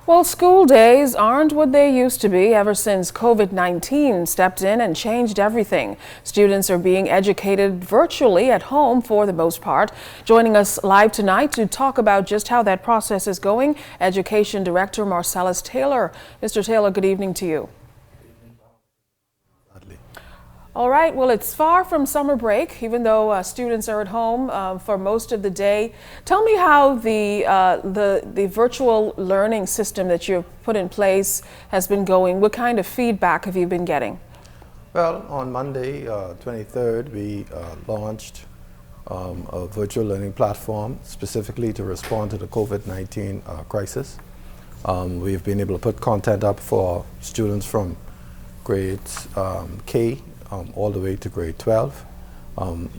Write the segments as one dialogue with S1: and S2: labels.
S1: Well, school days aren't what they used to be ever since COVID-19 stepped in and changed everything. Students are being educated virtually at home for the most part. Joining us live tonight to talk about just how that process is going, Education Director Marcellus Taylor. Mr. Taylor, good evening to you. All right, well, it's far from summer break, even though students are at home for most of the day. Tell me how the virtual learning system that you've put in place has been going. What kind of feedback have you been getting?
S2: Well, on Monday, 23rd, we launched a virtual learning platform specifically to respond to the COVID-19 crisis. We've been able to put content up for students from grades K all the way to grade 12.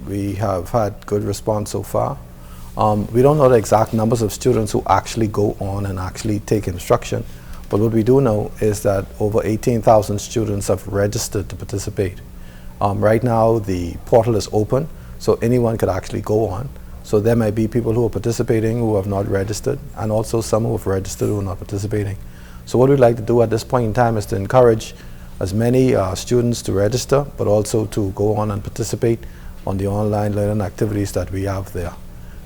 S2: We have had good response so far. We don't know the exact numbers of students who actually go on and actually take instruction, but what we do know is that over 18,000 students have registered to participate. Right now the portal is open, so anyone could actually go on. So there might be people who are participating who have not registered, and also some who have registered who are not participating. So what we'd like to do at this point in time is to encourage as many students to register, but also to go on and participate on the online learning activities that we have there.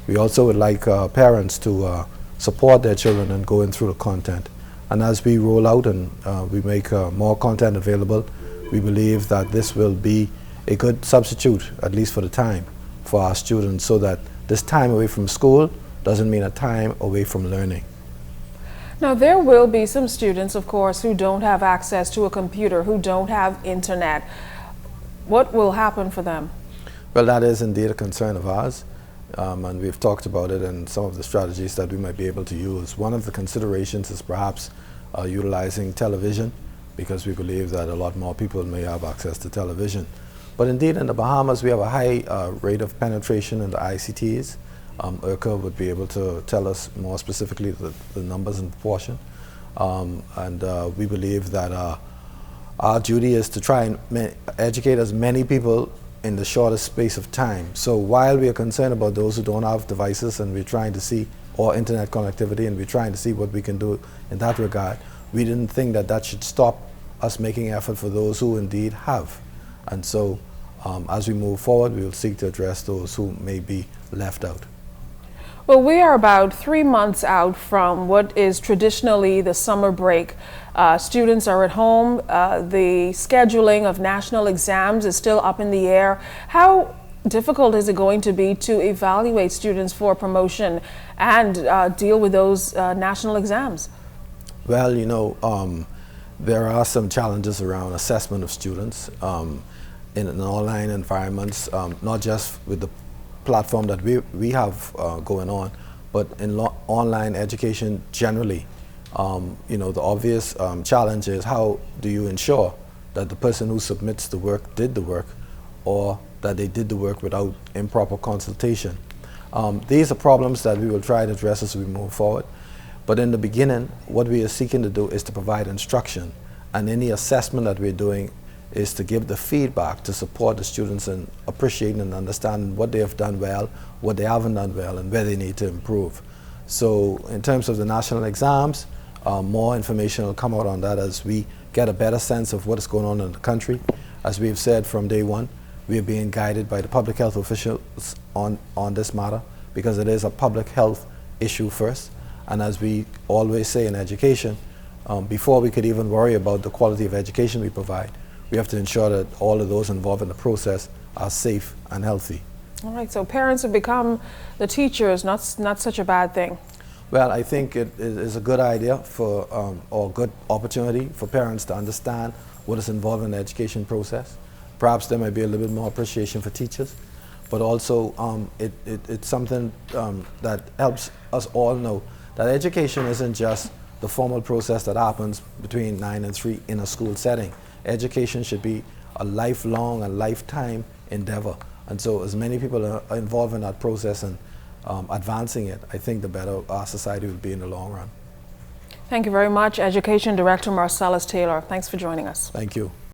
S2: We also would like parents to support their children in going through the content. And as we roll out and we make more content available, we believe that this will be a good substitute, at least for the time, for our students, so that this time away from school doesn't mean a time away from learning.
S1: Now, there will be some students, of course, who don't have access to a computer, who don't have internet. What will happen for them?
S2: Well, that is indeed a concern of ours, and we've talked about it and some of the strategies that we might be able to use. One of the considerations is perhaps utilizing television, because we believe that a lot more people may have access to television. But indeed, in the Bahamas, we have a high rate of penetration in the ICTs. Urca would be able to tell us more specifically the numbers and proportion. We believe that our duty is to try and educate as many people in the shortest space of time. So while we are concerned about those who don't have devices, and we're trying to see, or internet connectivity, and we're trying to see what we can do in that regard, we didn't think that that should stop us making effort for those who indeed have. And so as we move forward, we will seek to address those who may be left out.
S1: Well, we are about 3 months out from what is traditionally the summer break. Students are at home. The scheduling of national exams is still up in the air. How difficult is it going to be to evaluate students for promotion and deal with those national exams?
S2: Well, you know, there are some challenges around assessment of students in an online environments, not just with the platform that we have going on, but in online education generally. You know, the obvious challenge is how do you ensure that the person who submits the work did the work, or that they did the work without improper consultation. These are problems that we will try to address as we move forward. But in the beginning, what we are seeking to do is to provide instruction, and any assessment that we're doing is to give the feedback to support the students in appreciating and understanding what they have done well, what they haven't done well, and where they need to improve. So in terms of the national exams, more information will come out on that as we get a better sense of what is going on in the country. As we've said from day one, we are being guided by the public health officials on this matter, because it is a public health issue first. And as we always say in education, before we could even worry about the quality of education we provide, we have to ensure that all of those involved in the process are safe and healthy.
S1: All right, so parents have become the teachers, not such a bad thing.
S2: Well, I think it is a good idea for, or good opportunity for parents to understand what is involved in the education process. Perhaps there might be a little bit more appreciation for teachers, but also it's something that helps us all know that education isn't just the formal process that happens between 9 and 3 in a school setting. Education should be a lifelong and lifetime endeavor. And so as many people are involved in that process and advancing it, I think the better our society will be in the long run.
S1: Thank you very much, Education Director Marcellus Taylor. Thanks for joining us.
S2: Thank you.